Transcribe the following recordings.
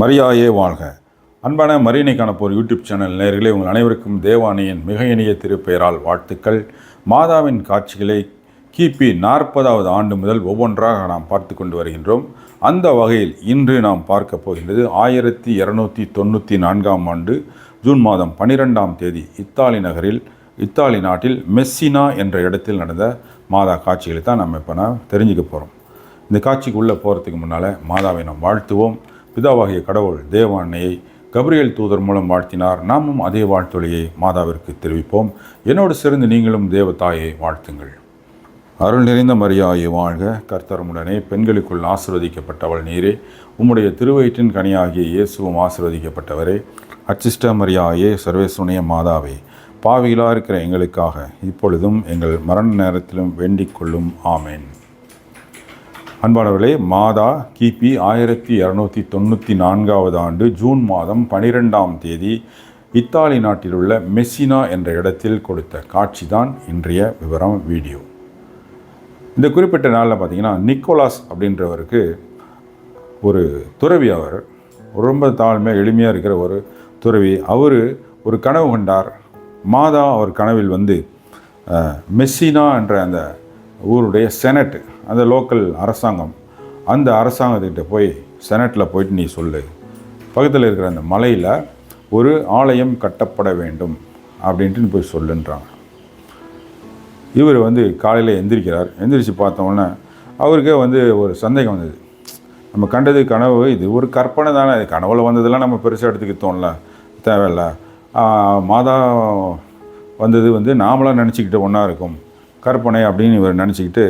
மரியாயே வாழ்க. அன்பான மரியனை காணப்போர் யூடியூப் சேனல் நேயர்களே, உங்கள் அனைவருக்கும் தேவானியின் மிக இனிய திருப்பெயரால் வாழ்த்துக்கள். மாதாவின் காட்சிகளை கிபி 40வது ஆண்டு முதல் ஒவ்வொன்றாக நாம் பார்த்து கொண்டு வருகின்றோம். அந்த வகையில் இன்று நாம் பார்க்க போகின்றது 1294ஆம் ஆண்டு ஜூன் மாதம் 12ஆம் தேதி இத்தாலி நாட்டில் மெஸ்ஸினா என்ற இடத்தில் நடந்த மாதா காட்சிகளை தான் நம்ம இப்போ தெரிஞ்சுக்க போகிறோம். இந்த காட்சிக்கு உள்ளே போகிறதுக்கு முன்னால் மாதாவை நாம் வாழ்த்துவோம். பிதாவாகிய கடவுள் தேவானையை கபிரியேல் தூதர் மூலம் வாழ்த்தினார். நாமும் அதே வாழ்த்தொழியை மாதாவிற்கு தெரிவிப்போம். என்னோடு சேர்ந்து நீங்களும் தேவதாயை வாழ்த்துங்கள். அருள் நிறைந்த மரியாயே வாழ்க. கர்த்தருமுடனே பெண்களுக்குள் ஆசீர்வதிக்கப்பட்டவள் நீரே, உம்முடைய திருவயிற்றின் கனியாகிய இயேசுவும் ஆசீர்வதிக்கப்பட்டவரே. அச்சிஷ்ட மரியாயே, சர்வேசுடைய மாதாவே, பாவிகளாக இருக்கிற எங்களுக்காக இப்பொழுதும் எங்கள் மரண நேரத்திலும் வேண்டிக் கொள்ளும். ஆமேன். அன்பானவர்களே, மாதா கிபி 1294வது ஆண்டு ஜூன் மாதம் 12ஆம் தேதி இத்தாலி நாட்டில் உள்ள மெஸ்ஸினா என்ற இடத்தில் கொடுத்த காட்சி தான் இன்றைய விவரம் வீடியோ. இந்த குறிப்பிட்ட நாளில் பார்த்திங்கன்னா, நிக்கோலாஸ் அப்படின்றவருக்கு ஒரு துறவி, அவர் ரொம்ப தாழ்மையாக எளிமையாக இருக்கிற ஒரு துறவி. அவர் ஒரு கனவு கண்டார். மாதா அவர் கனவில் மெஸ்ஸினா என்ற அந்த ஊருடைய செனட், அந்த லோக்கல் அரசாங்கம், அந்த அரசாங்கத்திட்ட போய் செனட்டில் போயிட்டு நீ சொல்லு, பக்கத்தில் இருக்கிற அந்த மலையில் ஒரு ஆலயம் கட்டப்பட வேண்டும் அப்படின்ட்டு போய் சொல்லுன்றாங்க. இவர் காலையில் எந்திரிச்சு பார்த்தோன்னே அவருக்கே ஒரு சந்தேகம் வந்தது. நம்ம கண்டது கனவு, இது ஒரு கற்பனை தானே, இது கனவுல வந்ததெல்லாம் நம்ம பெருசாக எடுத்துக்கிட்டோம்ல, தேவையில்ல. மாதா வந்தது நாமளாக நினச்சிக்கிட்டு ஒன்றா இருக்கும், கற்பனை அப்படின்னு இவர் நினச்சிக்கிட்டு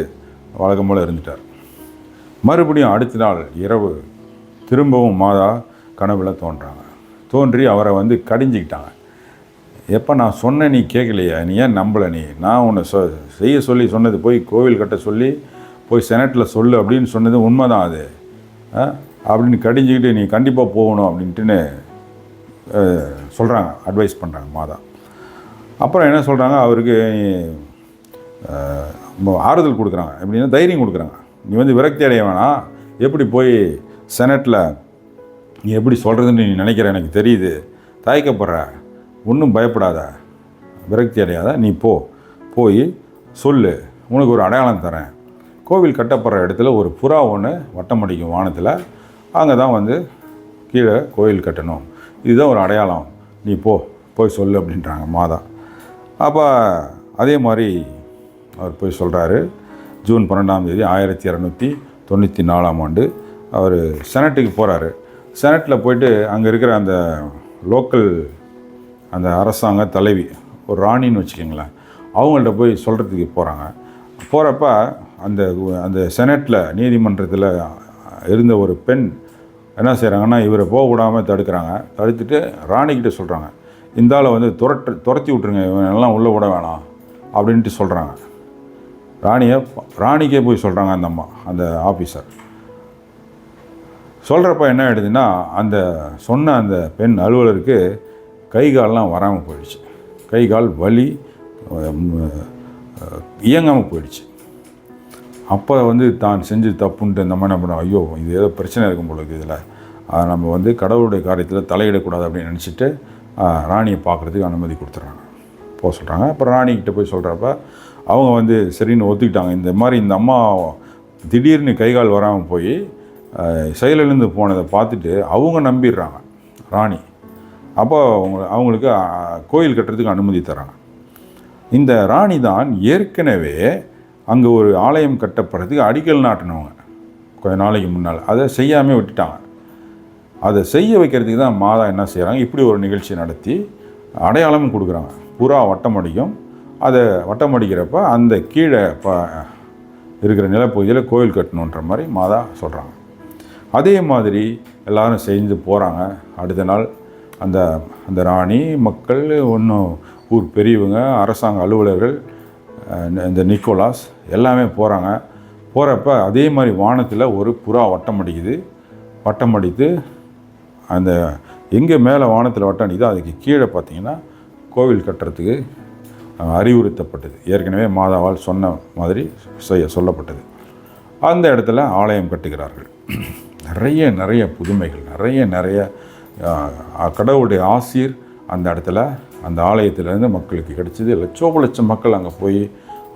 வழக்கம் போல் இருந்துட்டார். மறுபடியும் அடுத்த நாள் இரவு திரும்பவும் மாதா கனவுல தோன்றி அவரை கடிஞ்சிக்கிட்டாங்க. எப்போ நான் சொன்னேன் நீ கேட்கலையா, நீ ஏன் நம்பலை, நான் உன்னை செய்ய சொல்லி சொன்னது, போய் கோவில் கட்ட சொல்லி போய் செனட்டில் சொல்லு அப்படின்னு சொன்னது உண்மைதான் அது அப்படின்னு கடிஞ்சிக்கிட்டு நீ கண்டிப்பாக போகணும் அப்படின்ட்டுன்னு சொல்கிறாங்க, அட்வைஸ் பண்ணுறாங்க மாதா. அப்புறம் என்ன சொல்கிறாங்க, அவருக்கு ஆறுதல் கொடுக்குறாங்க, எப்படின்னா தைரியம் கொடுக்குறாங்க. நீ விரக்தி அடைய வேணாம், எப்படி போய் செனட்டில் நீ எப்படி சொல்கிறதுன்னு நீ நினைக்கிற, எனக்கு தெரியுது, தயக்கப்படுற, ஒன்றும் பயப்படாத, விரக்தி அடையாத, நீ போய் சொல்லு, உனக்கு ஒரு அடையாளம் தரேன். கோவில் கட்டப்படுற இடத்துல ஒரு புறா ஒன்று வட்டம் அடிக்கும் வானத்தில், அங்கே தான் கீழே கோவில் கட்டணும், இதுதான் ஒரு அடையாளம், நீ போய் சொல்லு அப்படின்றாங்க மாதா. அப்போ அதே மாதிரி அவர் போய் சொல்கிறாரு. ஜூன் 12ஆம் தேதி 1294ஆம் ஆண்டு அவர் செனட்டுக்கு போகிறாரு. செனட்டில் போயிட்டு அங்கே இருக்கிற அந்த லோக்கல் அந்த அரசாங்க தலைவி, ஒரு ராணின்னு வச்சுக்கோங்களேன், அவங்கள்ட்ட போய் சொல்கிறதுக்கு போகிறப்ப அந்த செனட்டில் நீதிமன்றத்தில் இருந்த ஒரு பெண் என்ன செய்கிறாங்கன்னா, இவரை போக விடாமல் தடுத்துட்டு ராணிக்கிட்ட சொல்கிறாங்க, இந்த ஆளை துரத்தி விட்ருங்க, இவனெல்லாம் உள்ளே விட வேணாம் அப்படின்ட்டு சொல்கிறாங்க. ராணிக்கே போய் சொல்கிறாங்க அந்த ஆஃபீஸர். சொல்கிறப்ப என்ன ஆகிடுதுன்னா, அந்த பெண் அலுவலருக்கு கை கால்லாம் வராமல் போயிடுச்சு, கை கால் வலி இயங்காமல் போயிடுச்சு. அப்போ தான் செஞ்சு தப்புன்ட்டு இந்த மாதிரி என்ன பண்ணோம், ஐயோ இது ஏதோ பிரச்சனை இருக்கும் போல இருக்குது, இதில் நம்ம கடவுளுடைய காரியத்தில் தலையிடக்கூடாது அப்படின்னு நினச்சிட்டு ராணியை பார்க்குறதுக்கு அனுமதி கொடுத்துட்றாங்க, போக சொல்கிறாங்க. அப்புறம் ராணிக்கிட்ட போய் சொல்கிறப்ப அவங்க சரின்னு ஒத்துக்கிட்டாங்க. இந்த மாதிரி இந்த அம்மா திடீர்னு கைகால் வராமல் போய் செயலிழந்து போனதை பார்த்துட்டு அவங்க நம்பிடுறாங்க ராணி. அப்போ அவங்களுக்கு கோயில் கட்டுறதுக்கு அனுமதி தராங்க. இந்த ராணி தான் ஏற்கனவே அங்கே ஒரு ஆலயம் கட்டப்படுறதுக்கு அடிக்கல் நாட்டினவங்க. கொஞ்ச நாளைக்கு முன்னால் அதை செய்யாமல் விட்டுட்டாங்க. அதை செய்ய வைக்கிறதுக்கு தான் மாதா என்ன செய்கிறாங்க, இப்படி ஒரு நிகழ்ச்சி நடத்தி அடையாளமும் கொடுக்குறாங்க. புறா வட்டம் அடிக்கும், அதை வட்டம் அடிக்கிறப்ப அந்த கீழே இருக்கிற நிலப்பகுதியில் கோயில் கட்டணுன்ற மாதிரி மாதா சொல்கிறாங்க. அதே மாதிரி எல்லோரும் செஞ்சு போகிறாங்க. அடுத்த நாள் அந்த ராணி, மக்கள், ஒன்றும் ஊர் பெரியவங்க, அரசாங்க அலுவலர்கள், இந்த நிக்கோலாஸ் எல்லாமே போகிறப்ப அதே மாதிரி வானத்தில் ஒரு புறா வட்டம் அடித்து அந்த எங்கே மேலே வானத்தில் வட்டம் அடிக்குதோ அதுக்கு கீழே பார்த்திங்கன்னா கோவில் கட்டுறதுக்கு அறிவுறுத்தப்பட்டது. ஏற்கனவே மாதாவால் சொன்ன மாதிரி சொல்லப்பட்டது. அந்த இடத்துல ஆலயம் கட்டுகிறார்கள். நிறைய புதுமைகள், நிறைய கடவுளுடைய ஆசீர் அந்த இடத்துல, அந்த ஆலயத்திலேருந்து மக்களுக்கு கிடைச்சிது. லட்சம் மக்கள் அங்கே போய்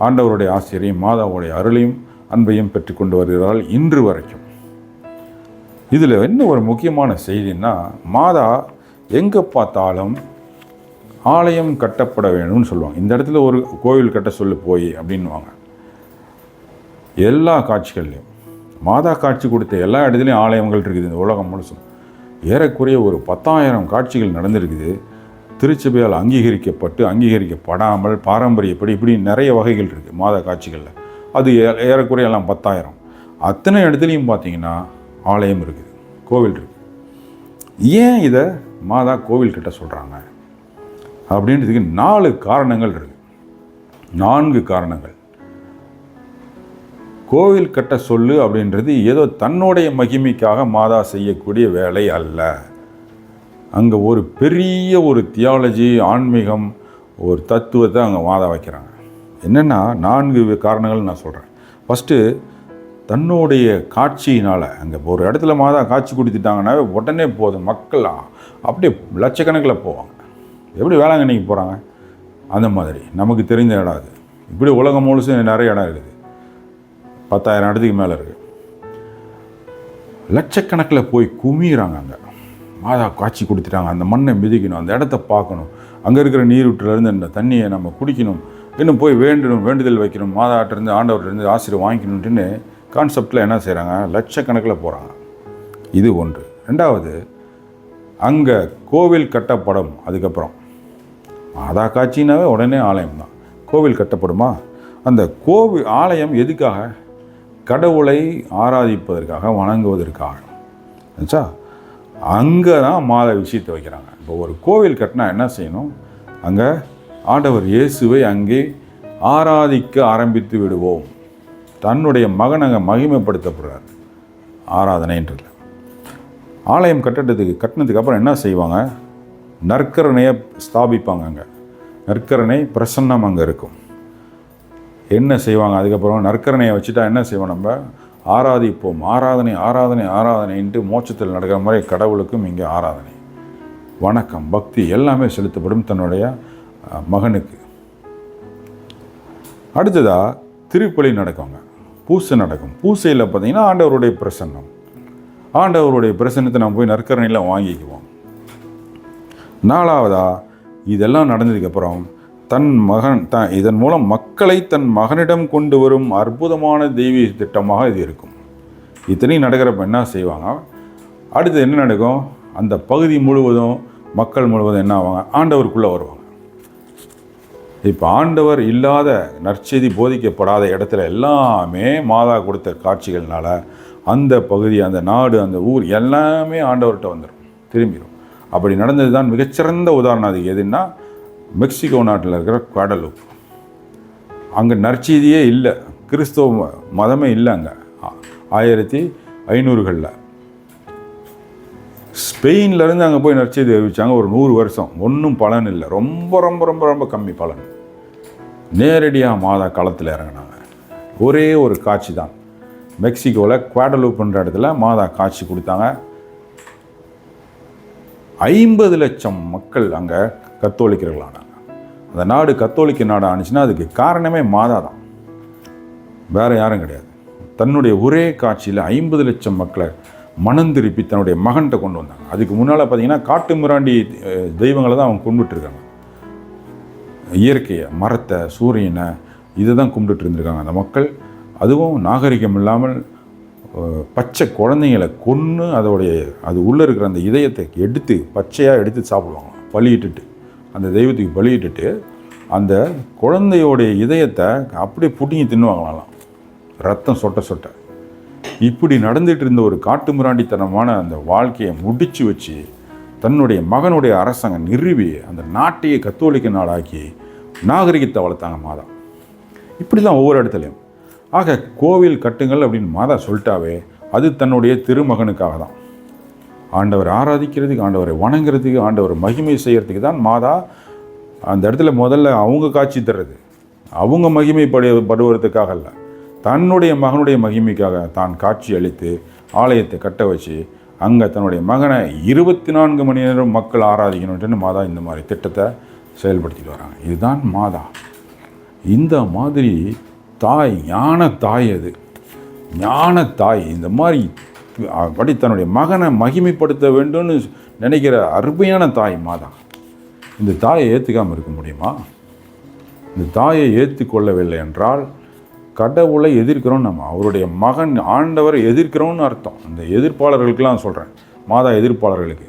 ஆண்டவருடைய ஆசிரியரையும் மாதாவுடைய அருளையும் அன்பையும் பெற்றுக்கொண்டு வருகிறார்கள் இன்று வரைக்கும். இதில் என்ன ஒரு முக்கியமான செய்தின்னா, மாதா எங்கே பார்த்தாலும் ஆலயம் கட்டப்பட வேணும்னு சொல்லுவாங்க. இந்த இடத்துல ஒரு கோவில் கட்ட சொல்லு போய் அப்படின்வாங்க. எல்லா காட்சிகள்லையும் மாதா காட்சி கொடுத்த எல்லா இடத்துலையும் ஆலயங்கள் இருக்குது. இந்த உலகம் முழுசும் ஏறக்குறைய ஒரு 10,000 காட்சிகள் நடந்திருக்குது. திருச்சபையால் அங்கீகரிக்கப்படாமல் பாரம்பரியப்படி இப்படி நிறைய வகைகள் இருக்குது மாதா காட்சிகளில். அது ஏறக்குறைய எல்லாம் 10,000. அத்தனை இடத்துலையும் பார்த்தீங்கன்னா ஆலயம் இருக்குது, கோவில் இருக்குது. ஏன் இதை மாதா கோவில் கட்ட சொல்கிறாங்க அப்படின்றதுக்கு 4 காரணங்கள் இருக்குது. 4 காரணங்கள். கோவில் கட்ட சொல்லு அப்படின்றது ஏதோ தன்னுடைய மகிமைக்காக மாதா செய்யக்கூடிய வேலை அல்ல. அங்கே ஒரு பெரிய ஒரு தியாலஜி, ஆன்மீகம், ஒரு தத்துவத்தை அங்கே மாதா வைக்கிறாங்க. என்னென்னா 4 காரணங்கள் நான் சொல்கிறேன். ஃபஸ்ட்டு, தன்னுடைய காட்சியினால் அங்கே ஒரு இடத்துல மாதா காட்சி கொடுத்துட்டாங்கன்னாவே உடனே போதும், மக்கள் அப்படியே லட்சக்கணக்கில் போவாங்க. எப்படி வேளாங்கண்ணிக்கு போகிறாங்க அந்த மாதிரி நமக்கு தெரிஞ்ச இடம் அது. இப்படி உலகம் முழுசும் நிறைய இடம் இருக்குது, 10,000 இடத்துக்கு மேலே இருக்குது. லட்சக்கணக்கில் போய் குமிகிறாங்க. அங்கே மாதா காட்சி கொடுத்துட்டாங்க, அந்த மண்ணை மிதிக்கணும், அந்த இடத்த பார்க்கணும், அங்கே இருக்கிற நீரூற்றிலேருந்து அந்த தண்ணியை நம்ம குடிக்கணும், இன்னும் போய் வேண்டுதல் வைக்கணும், மாதாட்டிருந்து ஆண்டவர்கிட்டருந்து ஆசீர்வாதம் வாங்கிக்கணுன்ட்டுன்னு கான்செப்டில் என்ன செய்கிறாங்க, லட்சக்கணக்கில் போகிறாங்க. இது ஒன்று. 2வது, அங்கே கோவில் கட்டப்படும். அதுக்கப்புறம் மாதா காட்சினாவே உடனே ஆலயம் தான். கோவில் கட்டப்படுமா? அந்த கோவில் ஆலயம் எதுக்காக? கடவுளை ஆராதிப்பதற்காக, வணங்குவதற்காக. ஆச்சா, அங்கே தான் மாத விஷயத்தை வைக்கிறாங்க. இப்போ ஒரு கோவில் கட்டினா என்ன செய்யணும்? அங்கே ஆண்டவர் இயேசுவை அங்கே ஆராதிக்க ஆரம்பித்து விடுவோம். தன்னுடைய மகன் அங்கே மகிமைப்படுத்தப்படுறார் ஆராதனைன்றது. ஆலயம் கட்டினதுக்கு அப்புறம் என்ன செய்வாங்க? நற்கரணையை ஸ்தாபிப்பாங்க. அங்கே நற்கரணை பிரசன்னம் அங்கே இருக்கும். என்ன செய்வாங்க அதுக்கப்புறம்? நற்கரணையை வச்சுட்டா என்ன செய்வோம்? நம்ம ஆராதிப்போம். ஆராதனைன்ட்டு மோட்சத்தில் நடக்கிற மாதிரி கடவுளுக்கும் இங்கே ஆராதனை, வணக்கம், பக்தி எல்லாமே செலுத்தப்படும் தன்னுடைய மகனுக்கு. அடுத்ததாக திருப்பலி நடக்குங்க, பூசை நடக்கும். பூசையில் பார்த்திங்கன்னா ஆண்டவருடைய பிரசன்னம், ஆண்டவருடைய பிரசன்னத்தை நம்ம போய் நற்கரணையில் வாங்கிக்குவோம். 4வதா, இதெல்லாம் நடந்ததுக்கப்புறம் இதன் மூலம் மக்களை தன் மகனிடம் கொண்டு வரும் அற்புதமான தெய்வீக திட்டமாக இது இருக்கும். இத்தனையும் நடக்கிறப்ப என்ன செய்வாங்க? அடுத்து என்ன நடக்கும்? அந்த பகுதி முழுவதும், மக்கள் முழுவதும் என்ன ஆவாங்க? ஆண்டவருக்குள்ளே வருவாங்க. இப்போ ஆண்டவர் இல்லாத, நற்செய்தி போதிக்கப்படாத இடத்துல எல்லாமே மாதா கொடுத்த காட்சிகள்னால அந்த பகுதி, அந்த நாடு, அந்த ஊர் எல்லாமே ஆண்டவர்கிட்ட வந்துடும், திரும்பிடும். அப்படி நடந்தது தான் மிகச்சிறந்த உதாரணம். அது எதுன்னா மெக்சிகோ நாட்டில் இருக்கிற குவாடலூப். அங்கே நற்செய்தியே இல்லை, கிறிஸ்தவ மதமே இல்லை. அங்கே 1500களில் ஸ்பெயின்லேருந்து அங்கே போய் நற்செய்தி அறிவித்தாங்க. ஒரு 100 வருஷம் ஒன்றும் பலன் இல்லை, ரொம்ப ரொம்ப ரொம்ப ரொம்ப கம்மி பலன். நேரடியாக மாதா களத்தில் இறங்கினாங்க. ஒரே ஒரு காட்சி தான் மெக்சிகோவில் குவாடலூப்ன்ற இடத்துல மாதா காட்சி கொடுத்தாங்க. 50 லட்சம் மக்கள் அங்கே கத்தோலிக்கர்களானாங்க. அந்த நாடு கத்தோலிக்க நாடு ஆனிச்சுன்னா அதுக்கு காரணமே மாதா தான், வேறு யாரும் கிடையாது. தன்னுடைய ஒரே காட்சியில் 50 லட்சம் மக்களை மனம் திருப்பி தன்னுடைய மகன்கிட்ட கொண்டு வந்தாங்க. அதுக்கு முன்னால் பார்த்திங்கன்னா காட்டு மிராண்டி தெய்வங்களை தான் அவங்க கும்பிட்டுருக்காங்க. இயற்கையை, மரத்தை, சூரியனை, இதை தான் கும்பிட்டுட்டு இருந்திருக்காங்க அந்த மக்கள். அதுவும் நாகரிகம் இல்லாமல் பச்சை குழந்தைங்களை கொன்று அது உள்ளே இருக்கிற அந்த இதயத்தை எடுத்து பச்சையாக எடுத்து சாப்பிடுவாங்க. பலியிட்டுட்டு, அந்த தெய்வத்துக்கு பலியிட்டுட்டு அந்த குழந்தையோடைய இதயத்தை அப்படியே புட்டிங்கி தின்னுவாங்களாம், ரத்தம் சொட்ட. இப்படி நடந்துகிட்டு இருந்த ஒரு காட்டு மிராண்டித்தனமான அந்த வாழ்க்கையை முடிச்சு வச்சு தன்னுடைய மகனுடைய அரசாங்கம் நிறுவி அந்த நாட்டையே கத்தோலிக்க நாடாக்கி நாகரிகத்தை வளர்த்தாங்க மாதா. இப்படி தான் ஒவ்வொரு இடத்துலையும். ஆக கோவில் கட்டுங்கள் அப்படின்னு மாதா சொல்லிட்டாவே அது தன்னுடைய திருமகனுக்காக தான். ஆண்டவரை ஆராதிக்கிறதுக்கு, ஆண்டவரை வணங்குறதுக்கு, ஆண்டவரை மகிமை செய்கிறதுக்கு தான் மாதா அந்த இடத்துல முதல்ல அவங்க காட்சி தர்றது. அவங்க மகிமைப்படுவதற்காக இல்லை, தன்னுடைய மகனுடைய மகிமைக்காக தான் காட்சி அளித்து ஆலயத்தை கட்ட வச்சு அங்கே தன்னுடைய மகனை 24 மணி நேரம் மக்கள் ஆராதிக்கணுன்ட்டு மாதா இந்த மாதிரி திட்டத்தை செயல்படுத்திட்டு வராங்க. இதுதான் மாதா. இந்த மாதிரி தாய், ஞான தாய், அது ஞான தாய். இந்த மாதிரி அப்படி தன்னுடைய மகனை மகிமைப்படுத்த வேண்டும்னு நினைக்கிற அருமையான தாய் மாதா. இந்த தாயை ஏற்றுக்காமல் இருக்க முடியுமா? இந்த தாயை ஏற்றுக்கொள்ளவில்லை என்றால் கடவுளை எதிர்க்கிறோம். நம்ம அவருடைய மகன் ஆண்டவரை எதிர்க்கிறோம்னு அர்த்தம். இந்த எதிர்ப்பாளர்களுக்கெல்லாம் சொல்கிறேன், மாதா எதிர்ப்பாளர்களுக்கு.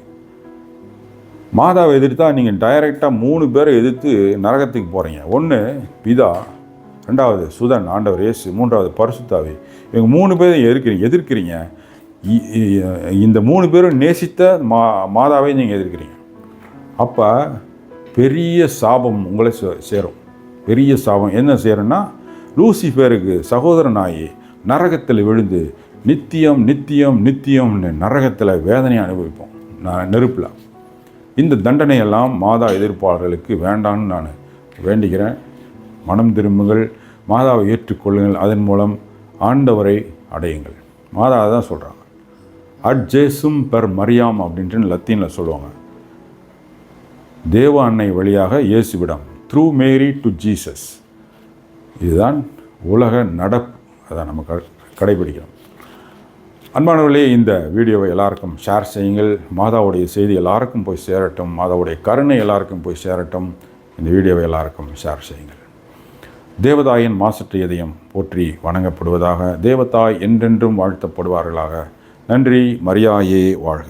மாதாவை எதிர்த்தா நீங்கள் டைரெக்டாக 3 பேரை எதிர்த்து நரகத்துக்கு போகிறீங்க. ஒன்று பிதா, 2வது சுதன் ஆண்டவர் இயேசு, 3வது பரிசுத்தாவி. இவங்க 3 பேரும் எதிர்க்கிறீங்க. இந்த 3 பேரும் நேசித்த மாதாவை நீங்கள் எதிர்க்கிறீங்க. அப்போ பெரிய சாபம் உங்களை சேரும். பெரிய சாபம் என்ன சேரும்னா, லூசிஃபருக்கு சகோதரனாகி நரகத்தில் விழுந்து நித்தியம் நித்தியம் நித்தியம்னு நரகத்தில் வேதனையை அனுபவிப்போம், நெருப்பில். இந்த தண்டனையெல்லாம் மாதா எதிர்ப்பாளர்களுக்கு வேண்டான்னு நான் வேண்டுகிறேன். மனம் திரும்புங்கள், மாதாவை ஏற்றுக்கொள்ளுங்கள், அதன் மூலம் ஆண்டவரை அடையுங்கள். மாதா தான் சொல்கிறாங்க, அட் ஜேசும் பெர் மரியாம் அப்படின்ட்டு லத்தீனில் சொல்லுவாங்க. தேவ அன்னை வழியாக இயேசுவிடம், த்ரூ மேரி டு ஜீசஸ். இதுதான் உலக நடப்பு. அதை நம்ம கடைபிடிக்கிறோம். அன்பானவர்களே, இந்த வீடியோவை எல்லாருக்கும் ஷேர் செய்யுங்கள். மாதாவுடைய செய்தி எல்லாருக்கும் போய் சேரட்டும். மாதாவுடைய கருணை எல்லாருக்கும் போய் சேரட்டும். இந்த வீடியோவை எல்லாருக்கும் ஷேர் செய்யுங்கள். தேவதாயின் மாசற்ற இதயம் போற்றி வணங்கப்படுவதாக. தேவதாய் என்றென்றும் வாழ்த்தப்படுவார்களாக. நன்றி. மரியாயே வாழ்க.